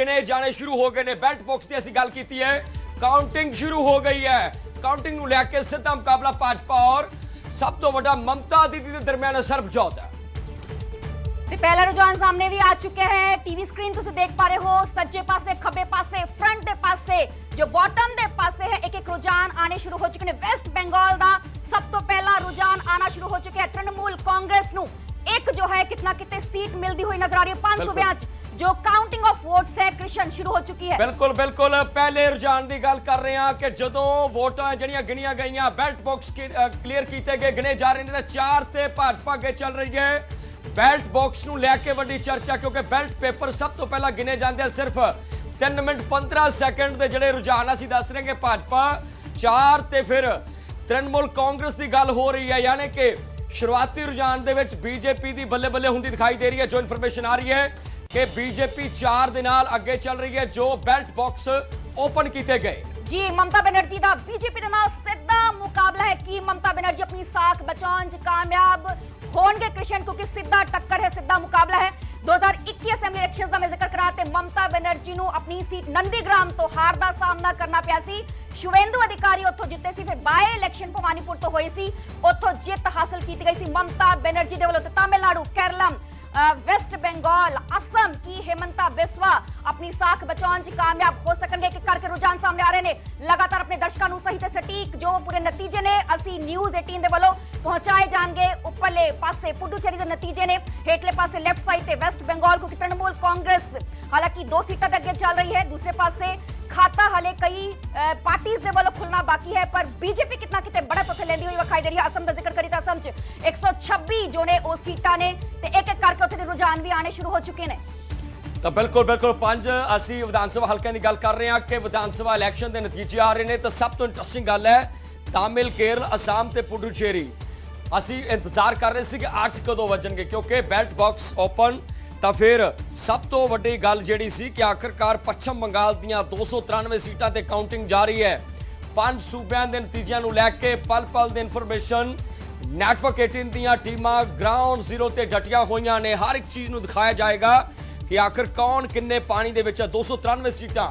गिने जाने शुरू हो गए ने। बैलेट बॉक्स की असीं गल कीती है, काउंटिंग शुरू हो गई है। काउंटिंग नूं लैके सीधा मुकाबला भाजपा और सब तो वड्डा ममता दीदी के दरमियान सर्वजोत है। पहला रुझान सामने भी आ चुके हैं। टीवी स्क्रीन तुसीं देख पा रहे हो, सज्जे पासे, खब्बे पासे, फ्रंट दे पासे, जो बॉटम दे पासे है, एक एक रुझान आने शुरू हो चुके हैं। वेस्ट बंगाल दा सब तो पहला रुझान आना शुरू हो चुके हैं। तृणमूल कांग्रेस नूं एक जो है कितना कितने सीट मिलती हुई नजर आ रही है। 500 जो काउंटिंग ऑफ वोट्स है कृष्ण शुरू हो चुकी है। बिल्कुल बिल्कुल पहले रुझान की गल कर रहे हैं कि जदों वोटां जड़ियां गिनियां गईयां, बैलेट बॉक्स क्लीयर किए गए, गिने जा रहे हैं, 4 ते भाजपा अगे चल रही है। बैलेट बॉक्स नूं लैके वड्डी चर्चा, क्योंकि बैलेट पेपर सब तो पहला गिने जाते हैं। सिर्फ 3 मिनट 15 सैकेंड के जड़े रुझान असीं दस रहे हैं। भाजपा 4 ते फिर तृणमूल कांग्रेस की गल हो रही है, यानी कि शुरुआती रुझान दे विच बीजेपी की बल्ले बल्ले हुंदी दिखाई दे रही है। जो इन्फॉर्मेशन आ रही है कि बीजेपी 4 दे नाल अगे चल रही है, जो बैलेट बॉक्स ओपन किए गए। जी, ममता बनर्जी का बीजेपी दे नाल सीधा मुकाबला है कि ममता बनर्जी अपनी साख बचाउण च कामयाब होणगे कृष्ण, क्योंकि सीधा टक्कर है, सीधा मुकाबला है। 2021 असेंबली इलेक्शंस का मैं जिक्र करा ते ममता बनर्जी नूं अपनी सीट नंदीग्राम तो हार का सामना करना पिया सी। शुवेंदु अधिकारी उत्थों जिते सी, फिर बाय इलेक्शन भवानीपुर तो होई सी, उत्थों जित हासिल की गई सी ममता बनर्जी दे वल्लों। तमिलनाडु, केरलम, वेस्ट बंगाल, असम की हेमंता बिस्वा अपनी साख बचाउण च कामयाब हो सकणगे। कि करके रुझान सामने आ रहे ने, लगातार अपने दर्शकों नूं सही ते सटीक जो पूरे नतीजे ने असी न्यूज़ 18 दे वल्लों पहुंचाए जाणगे। उपरले पासे पुडुचेरी दे नतीजे ने, हेठले पासे लेफ्ट साइड ते वेस्ट बंगाल को तृणमूल कांग्रेस हालांकि 2 सीटां तक अगे चल रही है। दूसरे पासे खाता हले कई पार्टीज दे वल्लों खुलना बाकी है, पर बीजेपी कितना किते बढ़त उत्थे लैंदी हुई विखाई दे रही है। असम का जिक्र करी तो असम च 126 जो ने वो सीटां ने ते एक एक करके उत्थे रुझान भी आने शुरू हो चुके हैं। तो बिल्कुल बिल्कुल 5 असी विधानसभा हल्कों की गल कर रहे हैं कि विधानसभा इलैक्शन के नतीजे आ रहे हैं। तो सब तो इंटरस्टिंग गल है, तमिल, केरल, असम ते पुडुचेरी असी इंतजार कर रहे थे कि 8 कदों वजणगे, क्योंकि बैलेट बॉक्स ओपन। तो फिर सब तो वड्डी गल जिहड़ी सी कि आखिरकार पश्चिम बंगाल दीयां 293 सीटां ते काउंटिंग जारी है। 5 सूबਿਆਂ ਦੇ नतीजों ਨੂੰ लैके पल पल दी इन्फॉर्मेशन नैटवर्क 18 दीयां टीमां ग्राउंड जीरो ते डटिया होईयां ने। हर एक चीज़ ਨੂੰ दिखाया जाएगा कि आखिर कौन किन्ने पानी दे विच 293 सीटां।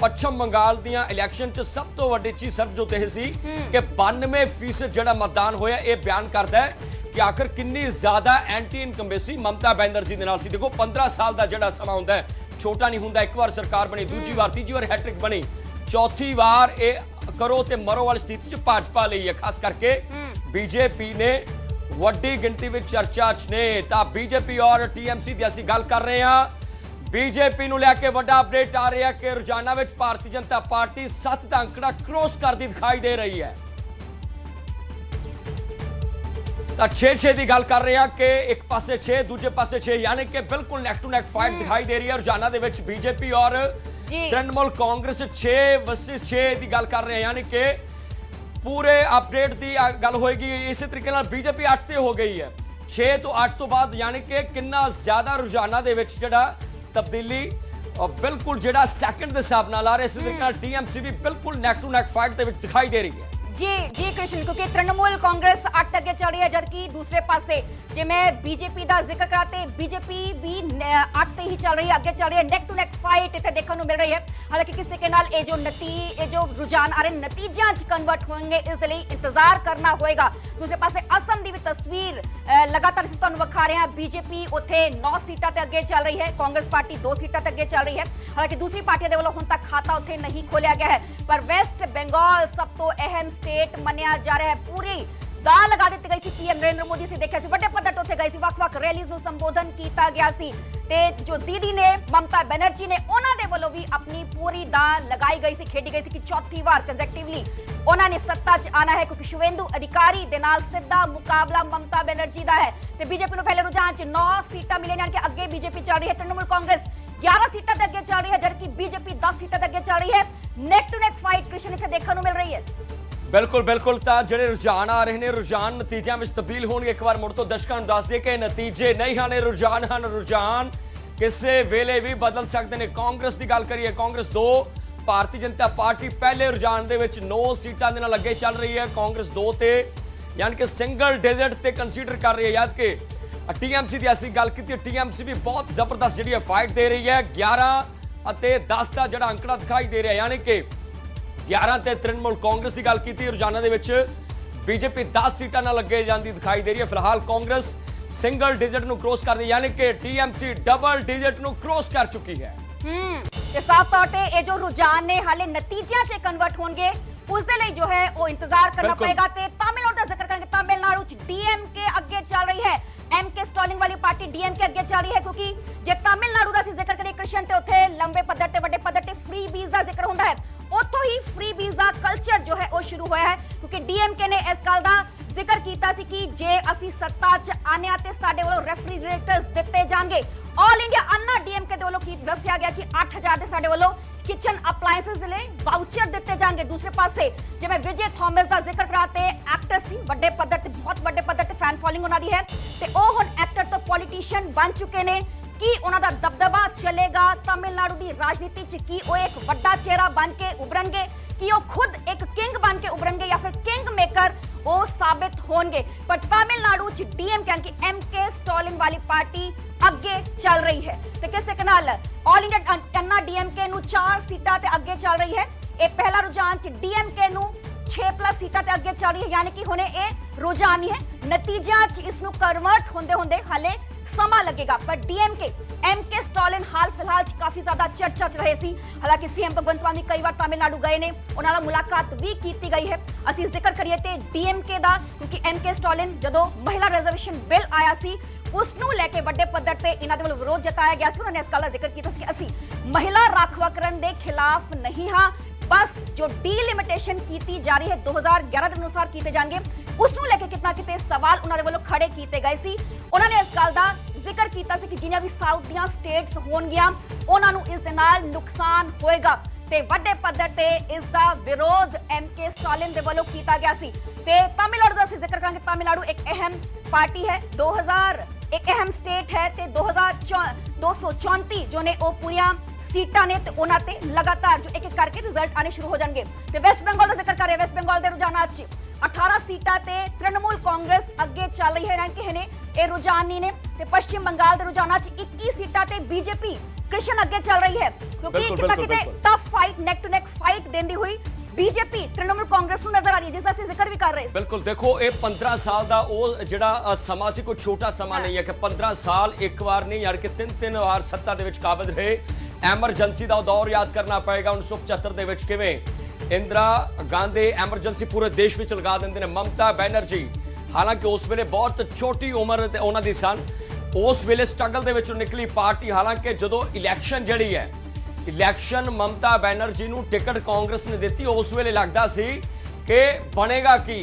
पश्चिम बंगाल दीयां इलैक्शन च सब तो वड्डी चीज़ सर्वजोत यह सी कि 92% जिहड़ा मतदान होया, ये बयान करता है कि आखिर कितनी ज्यादा एंटी इनकम्बेसी ममता बनर्जी दे नाल सी। देखो 15 साल का जिहड़ा समा हुंदा है, छोटा नहीं हुंदा। एक बार सरकार बनी, दूजी बार, तीजी बार हैट्रिक बनी, चौथी बार ये करो ते मरो वाली स्थिति च भाजपा लई है। खास करके बीजेपी ने वड्डी गिनती में चर्चा च ने। तां बीजेपी और टीएमसी की असीं गल कर रहे हैं। बीजेपी नूं लैके वड्डा अपडेट आ रहा है कि रुझाना में भारतीय जनता पार्टी 7 दा अंकड़ा क्रॉस करती दिखाई दे रही है। 6-6 की गल कर रहे हैं कि एक पासे 6, दूजे पासे 6, यानी कि बिल्कुल नेक टू नेक फाइट दिखाई दे रही है। रुझाना दे विच बीजेपी और तृणमूल कांग्रेस 6 वर्सेस 6 की गल कर रहे हैं, यानी कि पूरे अपडेट की गल होएगी। इस तरीके नाल बीजेपी 8 ते हो गई है। 6 तो 8 तो बाद यानी कि कितना ज्यादा रुझाना दे विच जिहड़ा तब्दीली और बिल्कुल जिहड़ा सैकंड के हिसाब नाल आ रहा है। इस तरीके नाल टीएमसी भी बिल्कुल नेक टू नेक फाइट दे विच दिखाई दे रही है। जी कृष्ण, क्योंकि तृणमूल कांग्रेस 8 अगे चल रही है, जबकि दूसरे पासे जे मैं बीजेपी का जिक्र कराते बीजेपी भी 8 ही चल रही है, अगे चल रही है। नेक टू नेक फाइट इतने देखने को मिल रही है। हालांकि किस तरीके नाल ये जो रुझान आ रहे नतीजों च कन्वर्ट होंगे, इसलिए इंतजार करना होएगा। दूसरे पासे असम की भी तस्वीर लगातार इस तुहानूं विखा रहे हैं। बीजेपी उत्थे 9 सीटां ते अगे चल रही है, कांग्रेस पार्टी 2 सीटां ते अगे चल रही है। हालांकि दूसरी पार्टियों के वल्लों हुण तक खाता उत्थे नहीं खोलिया गया है, पर वेस्ट बंगाल सब तो अहम स्टेट मनिया जा रहा है। पूरी दाल लगा दी गई सी। पीएम नरेंद्र मोदी से देखा वड्डे पद्धर उत्थे गए सी, वख-वख रैलीज़ नूं संबोधन किया गया सी। ते जो दीदी ने ममता बनर्जी ने उन्हां दे वल्लों भी अपनी पूरी दाल लगाई गई सी, खेडी गई सी कि चौथी बार कंजैक्टिवली उन्होंने सत्ता च आना है, क्योंकि शुवेंदु अधिकारी दे नाल सीधा मुकाबला ममता बनर्जी का है। तो बीजेपी को पहले रुझान च 9 सीटां मिले, यानी कि अगे बीजेपी चल रही है। तृणमूल कांग्रेस 11 सीटां तक अगे चल रही है, जबकि बीजेपी 10 सीटां तक अगे चल रही है। Neck to neck fight Krishna इत्थे देखने को मिल रही है। बिल्कुल बिल्कुल। तो जिहड़े रुझान आ रहे हैं, रुझान नतीजों में तब्दील होंगे। एक बार मुड़ तो दर्शकों को दस दिए कि नतीजे नहीं हैं, रुझान हैं। रुझान किसी वेले भी बदल सकते हैं। कांग्रेस की गल करिए, कांग्रेस 2, भारतीय जनता पार्टी पहले रुझान दे विच 9 सीटां दे नाल अगे चल रही है। कांग्रेस 2 ते यानी कि सिंगल डिजिट ते कंसीडर कर रही है। याद कि टीएमसी की असी गल की, टीएमसी भी बहुत जबरदस्त जी फाइट दे रही है। 11 ਅਤੇ 10 ਦਾ ਜਿਹੜਾ ਅੰਕੜਾ ਦਿਖਾਈ ਦੇ ਰਿਹਾ, ਯਾਨੀ ਕਿ 11 ਤੇ ਤ੍ਰਿਣਮੂਲ ਕਾਂਗਰਸ ਦੀ ਗੱਲ ਕੀਤੀ ਰੋਜ਼ਾਨਾ ਦੇ ਵਿੱਚ ਬੀਜੇਪੀ 10 ਸੀਟਾਂ ਨਾਲ ਅੱਗੇ ਜਾਂਦੀ ਦਿਖਾਈ ਦੇ ਰਹੀ ਹੈ। ਫਿਲਹਾਲ ਕਾਂਗਰਸ ਸਿੰਗਲ ਡਿਜਿਟ ਨੂੰ ਕ੍ਰੋਸ ਕਰਦੀ, ਯਾਨੀ ਕਿ ਟੀਐਮਸੀ ਡਬਲ ਡਿਜਿਟ ਨੂੰ ਕ੍ਰੋਸ ਕਰ ਚੁੱਕੀ ਹੈ। ਤੇ ਸਾਫ਼ ਤੌਰ ਤੇ ਇਹ ਜੋ ਰੁਝਾਨ ਨੇ ਹਾਲੇ ਨਤੀਜਿਆਂ 'ਚ ਕਨਵਰਟ ਹੋਣਗੇ, ਉਸ ਦੇ ਲਈ ਜੋ ਹੈ ਉਹ ਇੰਤਜ਼ਾਰ ਕਰਨਾ ਪਏਗਾ। ਤੇ ਤਾਮਿਲਨਾਡੂ ਦਾ ਜ਼ਿਕਰ ਕਰਾਂਗੇ, ਤਾਮਿਲਨਾਡੂ 'ਚ ਡੀਐਮਕੇ ਅੱਗੇ ਚੱਲ ਰਹੀ ਹੈ, एमके स्टॉलिंग वाली पार्टी डीएमके अगे चल रही है, क्योंकि जे तमिलनाडु का जिक्र करें कृष्ण ते उत्थे लंबे पद्धर ते वड्डे पद्धर ते फ्री बीज का जिक्र होता है, उत्थों ही फ्री बीज का कल्चर जो है वो शुरू होया है, क्योंकि डीएमके ने इस गल का जिक्र किया सी कि जे असी सत्ता च आने ते साडे वालों रेफ्रिजरेटर्स दिते जाएंगे। ऑल इंडिया अन्ना डीएमके दे वालों की दस्या गया कि 8000 दे साडे वालों किचन अप्लायंसेस दे लिए वाउचर दिते जाएंगे। दूसरे पासे जिवें विजय थॉमस का जिक्र कराते एक्टर सी वड्डे पद्धर ते बहुत वड्डे पद्धर ते फैन फॉलोइंग उन्हां दी है ते ओ हुण एक्टर तो पॉलिटिशियन बन चुके ने कि उन्हां दा दबदबा चलेगा तमिलनाडु की राजनीति च, कि वो एक वड्डा चेहरा बन के उभरनगे, कि वो खुद एक किंग बन के उभरनगे या फिर किंग मेकर वो साबित होंगे। पर तमिलनाडु च डीएमके यानी कि एमके स्टॉलिंग वाली पार्टी अगे चल रही है ते किस नाल ऑल इंडिया अन्ना डीएमके नु 4 सीटां ते अगे चल रही है। ये पहला रुझान च डीएमके नु 6+ सीटां ते अगे चल रही है, यानी कि हुणे ये रुझान ही है, नतीजा च इसनु कन्वर्ट होंदे होंदे हाले समा लगेगा। पर डीएमके एमके स्टॉलिन हाल फिलहाल काफी ज्यादा चर्चा च रहे सी। हालांकि सीएम भगवंत मान कई बार तमिलनाडु गए ने, उन्हां नाल मुलाकात भी की गई है। असीं जिक्र करिए ते डीएमके दा, क्योंकि एमके स्टॉलिन जदों महिला रिजर्वेशन बिल आया सी उसनू लैके वड्डे पद्धर ते इन्हां दे वल्लों विरोध जताया गया सी। उन्होंने इस गल दा जिक्र किया कि असीं महिला राखवाकरण दे खिलाफ नहीं हां, बस जो डीलिमिटेशन की जा रही है 2011 के अनुसार किए जाएंगे, उसनू लेके कितना किते सवाल उन्हां दे वल्लों खड़े किए गए सी। उन्होंने इस गल दा जिक्र किया कि जिन्हां भी साउथ दियां स्टेट्स होणगियां उन्हां नू इस दे नाल नुकसान होएगा ते वड्डे पद्धर ते इस दा विरोध एमके स्टॉलिन दे वल्लों किया गया सी। ते तमिलनाडु दा जिक्र करांगे, तमिलनाडु एक अहम पार्टी है, 2000 एक अहम स्टेट है ते 2234 जो ने वो पूरियां सीटां ने ते उन्हां ते लगातार जो एक एक करके रिजल्ट आने शुरू हो जाएंगे। ते वेस्ट बंगाल का जिक्र कर रहे, वेस्ट बंगाल दे रुझानां च 18 सीटां ते तृणमूल कांग्रेस अगे चल रही है, यानी कि ने ये रुझान नहीं ने। ते पश्चिम बंगाल दे रुझानां च 21 सीटां ते बीजेपी कृष्ण अगे चल रही है, क्योंकि कितना किते tough fight neck to neck fight देंदी हुई बीजेपी तृणमूल कांग्रेस नजर आ रही है, जिसका ਅਸੀਂ ਜ਼ਿਕਰ ਵੀ ਕਰ ਰਹੇ ਸੀ। ਬਿਲਕੁਲ ਦੇਖੋ, ਇਹ 15 ਸਾਲ ਦਾ ਉਹ ਜਿਹੜਾ ਸਮਾਂ ਸੀ, ਕੋਈ ਛੋਟਾ ਸਮਾਂ ਨਹੀਂ ਹੈ ਕਿ 15 ਸਾਲ ਇੱਕ ਵਾਰ ਨਹੀਂ, ਯਾਰ ਕਿ ਤਿੰਨ ਵਾਰ ਸੱਤਾ ਦੇ ਵਿੱਚ ਕਾਬਜ਼ ਰਹੇ। ਐਮਰਜੈਂਸੀ ਦਾ ਦੌਰ ਯਾਦ ਕਰਨਾ ਪਏਗਾ 1975 ਦੇ ਵਿੱਚ ਕਿਵੇਂ ਇੰਦਰਾ ਗਾਂਧੀ ਐਮਰਜੈਂਸੀ ਪੂਰੇ ਦੇਸ਼ ਵਿੱਚ ਲਗਾ ਦਿੰਦੇ ਨੇ। ਮਮਤਾ ਬੈਨਰਜੀ ਹਾਲਾਂਕਿ ਉਸ ਵੇਲੇ ਬਹੁਤ ਛੋਟੀ ਉਮਰ ਤੇ ਉਹਨਾਂ ਦੀ ਸਨ, ਉਸ ਵੇਲੇ ਸਟਰਗਲ ਦੇ ਵਿੱਚੋਂ ਨਿਕਲੀ ਪਾਰਟੀ। ਹਾਲਾਂਕਿ ਜਦੋਂ ਇਲੈਕਸ਼ਨ ਜਿਹੜੀ ਹੈ, इलैक्शन ममता बैनर्जी ਨੂੰ टिकट कांग्रेस ने दी, उस वेले लगता सी कि बनेगा कि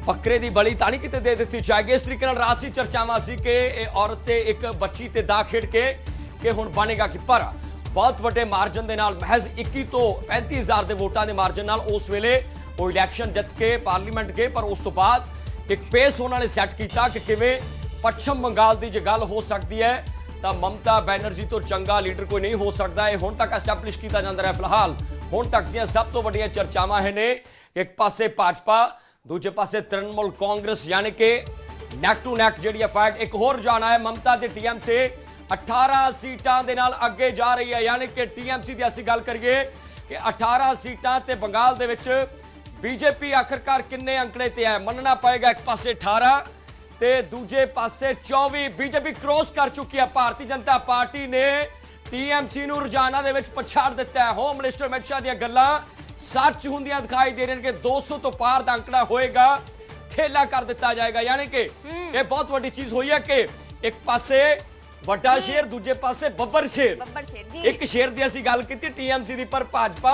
बकरे की बली तो नहीं किते दे दी जाएगी। इस तरीके राजसी चर्चावां सी कि औरत एक बच्ची ते दा खेड के हुण बनेगा कि, पर बहुत बड़े मार्जन के नाल महज 21 तो 35,000 के वोटां के मार्जन नाल उस वेले वो इलैक्शन जित के पार्लीमेंट गए। पर उस तो बाद एक पेस उन्होंने सैट किया कि किवें पश्चिम बंगाल की जो गल हो सकती है तो ममता बैनर्जी तो चंगा लीडर कोई नहीं हो सकता है, हुण तक एस्टैबलिश किया जाता है। फिलहाल हुण तक दी सब तो वड्डियां चर्चावां है ने, एक पासे भाजपा दूजे पासे तृणमूल कांग्रेस, यानी कि नैक टू नैक जिहड़ी फाइट। एक होर जाना है, ममता दी टीएमसी 18 सीटां दे नाल अगे जा रही है, यानी कि टीएमसी दी असीं गल करिए कि 18 सीटां ते बंगाल दे विच बीजेपी आखिरकार किन्ने अंकड़े ते है, मनना पएगा। एक पासे 18 ते दूजे पासे 24 बीजेपी क्रॉस कर चुकी है। भारतीय जनता पार्टी ने टीएमसी नूं रुझाना दे विच पछाड़ दिता है। होम मिनिस्टर अमित शाह दी गल्लां सच हुंदियां दिखाई दे रही हैं कि 200 तो पार दा अंकड़ा होएगा, खेला कर दिता जाएगा। यानी कि ये बहुत बड़ी चीज हुई है कि एक पासे ਵੱਡਾ ਸ਼ੇਰ, ਦੂਜੇ ਪਾਸੇ ਬੱਬਰ ਸ਼ੇਰ जी। एक शेर दी ਅਸੀਂ ਗੱਲ ਕੀਤੀ टीएमसी दी, पर भाजपा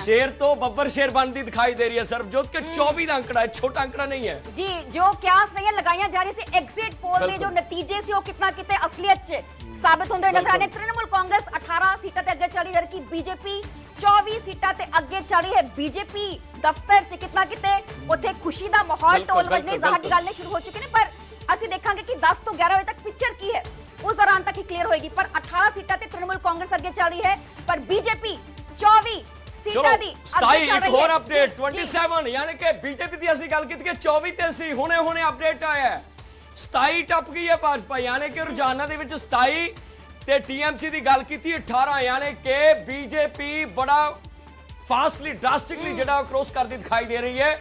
शेर तो बब्बर शेर बनती दिखाई दे रही है। सरबजोत के 24 का अंकड़ा है, छोटा अंकड़ा नहीं है जी। जो क्यास रही लगाई जा रही सी एग्जिट पोल के जो नतीजे से वो कितना किते असलियत च साबित होंदे नजर आने। तृणमूल कांग्रेस 18 सीटां ते अगे चली, जबकि बीजेपी 24 सीटां ते अगे चली है। बीजेपी दफ्तर च कितना किते उत्थे खुशी दा माहौल ढोल बजने ज़ाहिर दी गल शुरू हो चुके ने। पर ਅਸੀਂ देखांगे कि 10 तो 11 बजे तक पिक्चर की है, उस दौरान तक ही क्लियर होएगी। पर 18 सीटां ते तृणमूल कांग्रेस अगे चल रही है, पर बीजेपी 24 सीटां दी अगे चल रही है। और अपडेट 27, यानी कि बीजेपी दी ਅਸੀਂ ਗੱਲ ਕੀਤੀ ਕਿ 24 ਤੇ ਅਸੀਂ ਹੁਣੇ ਅਪਡੇਟ ਆਇਆ ਹੈ 27 ਟੱਪ ਗਈ ਹੈ ਭਾਜਪਾ, यानी कि ਰੁਝਾਨਾਂ ਦੇ ਵਿੱਚ 27 ਤੇ टीएमसी ਦੀ ਗੱਲ ਕੀਤੀ 18 यानी कि बीजेपी बड़ा फास्टली ड्रास्टिकली ਜਿਹੜਾ ਕ੍ਰੋਸ ਕਰਦੀ ਦਿਖਾਈ ਦੇ ਰਹੀ ਹੈ।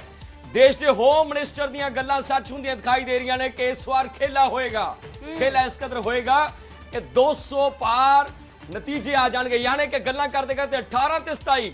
ਦੇਸ਼ ਦੇ ਹੋਮ ਮਿਨਿਸਟਰ ਦੀਆਂ ਗੱਲਾਂ ਸੱਚ ਹੁੰਦੀਆਂ ਦਿਖਾਈ ਦੇ ਰਹੀਆਂ ਨੇ ਕਿ ਇਸ ਵਾਰ ਖੇਲਾ ਹੋਏਗਾ। ਖੇਲਾ ਇਸ ਕਦਰ ਹੋਏਗਾ ਕਿ 200 ਪਾਰ ਨਤੀਜੇ ਆ ਜਾਣਗੇ। यानी कि ਗੱਲਾਂ ਕਰਦੇ ਕਰਦੇ 18 ਤੇ 27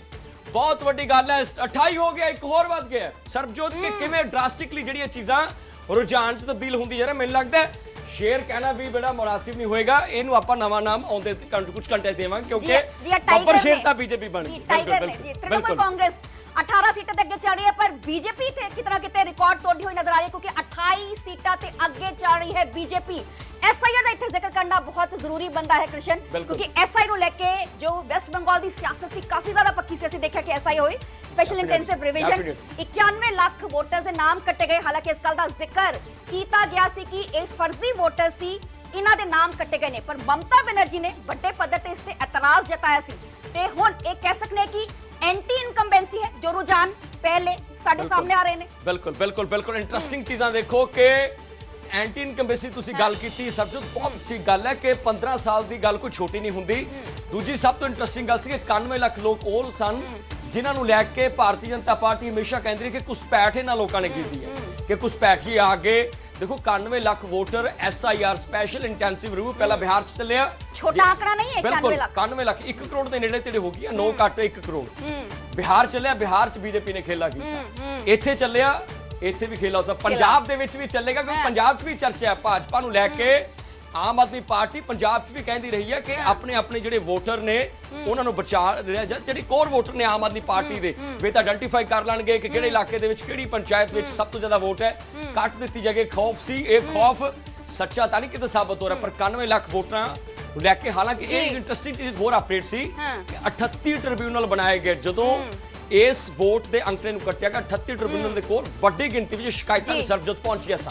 ਬਹੁਤ ਵੱਡੀ ਗੱਲ ਹੈ। 28 ਹੋ ਗਿਆ, ਇੱਕ ਹੋਰ ਵੱਧ ਗਿਆ। ਸਰਬਜੋਤ ਕਿ ਕਿਵੇਂ ਡਰਾਸਟਿਕਲੀ ਜਿਹੜੀਆਂ ਚੀਜ਼ਾਂ ਰੁਝਾਨ 'ਚ ਤਬਦੀਲ ਹੁੰਦੀ ਜਾ ਰਿਹਾ। ਮੈਨੂੰ ਲੱਗਦਾ ਹੈ शेयर कहना भी बड़ा मुनासिब नहीं होएगा। इनू आपां नवा नाम आउंदे कुछ घंटे देवांगे क्योंकि बब्बर शेर ता बीजेपी बन गई। तृणमूल कांग्रेस 18 सीटां ते अगे चल रही है पर बीजेपी ते कितना किते रिकॉर्ड तोड़ती हुई नजर आ रही है क्योंकि 28 सीटां ते अगे चल रही है बीजेपी। एसआईआर का इत्थे जिक्र करना बहुत जरूरी बनता है कृष्ण, क्योंकि एसआई ਨੂੰ ਲੈ ਕੇ जो वेस्ट बंगाल ਦੀ सियासत ਸੀ काफी ज्यादा पक्की सी। ਅਸੀਂ ਦੇਖਿਆ कि एसआई ਹੋਈ special intensive revision 91 lakh voters ਦੇ ਨਾਮ ਕੱਟੇ ਗਏ। ਹਾਲਾਂਕਿ ਇਸ ਗੱਲ ਦਾ ਜ਼ਿਕਰ ਕੀਤਾ ਗਿਆ ਸੀ ਕਿ ਇਹ ਫਰਜ਼ੀ ਵੋਟਰ ਸੀ, ਇਹਨਾਂ ਦੇ ਨਾਮ ਕੱਟੇ ਗਏ ਨੇ, ਪਰ ਮਮਤਾ ਬੈਨਰਜੀ ਨੇ ਵੱਡੇ ਪੱਧਰ ਤੇ ਇਸ ਤੇ ਇਤਰਾਜ਼ ਜਤਾਇਆ ਸੀ ਤੇ ਹੁਣ ਇਹ ਕਹਿ ਸਕਨੇ ਕਿ एंटी इनकम्बेंसी है जो रुझान पहले साडे सामने आ रहे ने। बिल्कुल बिल्कुल बिल्कुल इंटरेस्टिंग चीज़ां देखो कि एंटी इनकम्बेंसी तुसी गल कीती सब जो बहुत अच्छी गल है कि 15 साल की गल कोई छोटी नहीं हुंदी। दूजी सब तो इंटरेस्टिंग गल सी कि 91 ਲੱਖ लोग ओल सन जिन्हां नूं लै के भारतीय जनता पार्टी हमेशा कहती रही कि घुसपैठ इन्हां लोकां ने कीती है कि घुसपैठी आगे देखो 91 lakh voter SIR special intensive review पहला बिहार च चलिया। छोटा आंकड़ा नहीं है 91 ਲੱਖ 91 ਲੱਖ 1 ਕਰੋੜ ਦੇ ਨੇੜੇ ਤੇੜੇ ਹੋ ਗਈ 9 ਘੱਟ 1 ਕਰੋੜ। ਬਿਹਾਰ ਚੱਲਿਆ, ਬਿਹਾਰ ਚ ਬੀਜੇਪੀ ਨੇ ਖੇਲਾ ਕੀਤਾ। ਇੱਥੇ ਚੱਲਿਆ, ਇੱਥੇ ਵੀ ਖੇਲਾ ਉਸ ਪੰਜਾਬ ਦੇ ਵਿੱਚ ਵੀ ਚੱਲੇਗਾ ਕਿਉਂਕਿ ਪੰਜਾਬ 'ਚ ਵੀ ਚਰਚਾ ਹੈ ਭਾਜਪਾ ਨੂੰ ਲੈ ਕੇ। ਆਮ ਆਦਮੀ ਪਾਰਟੀ ਪੰਜਾਬ 'ਚ ਵੀ ਕਹਿੰਦੀ ਰਹੀ ਹੈ ਕਿ ਆਪਣੇ ਆਪਣੇ ਜਿਹੜੇ ਵੋਟਰ ਨੇ ਉਹਨਾਂ ਨੂੰ ਬਚਾ ਰਿਹਾ। ਜਿਹੜੇ ਕੋਰ ਵੋਟਰ ਨੇ ਆਮ ਆਦਮੀ ਪਾਰਟੀ ਦੇ ਵੇ ਤਾਂ ਆਇਡੈਂਟੀਫਾਈ ਕਰ ਲੈਣਗੇ ਕਿ ਕਿਹੜੇ ਇਲਾਕੇ ਦੇ ਵਿੱਚ ਕਿਹੜੀ ਪੰਚਾਇਤ ਵਿੱਚ ਸਭ ਤੋਂ ਜ਼ਿਆਦਾ ਵੋਟ ਹੈ, ਕੱਟ ਦਿੱਤੀ ਜਾਏਗੀ। ਖੌਫ ਸੀ, ਇਹ ਖੌਫ ਸੱਚਾ ਤਾਂ ਨਹੀਂ ਕਿਤੇ ਸਾਬਤ ਹੋ ਰਿਹਾ ਪਰ 91 ਲੱਖ ਵੋਟਰਾਂ ਲੈ ਕੇ। ਹਾਲਾਂਕਿ ਇਹ ਇੰਟਰਸਟਿੰਗ ਚੀਜ਼ ਹੋਰ ਅਪਡੇਟ ਸੀ ਕਿ 38 ਟ੍ਰਿਬਿਊਨਲ ਬਣਾਏ ਗਏ। ਜਦੋਂ ਇਸ ਵੋਟ ਦੇ ਅੰਕੜੇ ਨੂੰ ਕੱਟਿਆ ਗਿਆ 38 ਟ੍ਰਿਬਿਊਨਲ ਦੇ ਕੋਲ ਵੱਡੀ ਗਿਣਤੀ ਵਿੱਚ ਸ਼ਿਕਾਇਤਾਂ ਦੀ ਸਰਬਜੋਤ ਪਹੁੰਚੀਆਂ ਸਨ।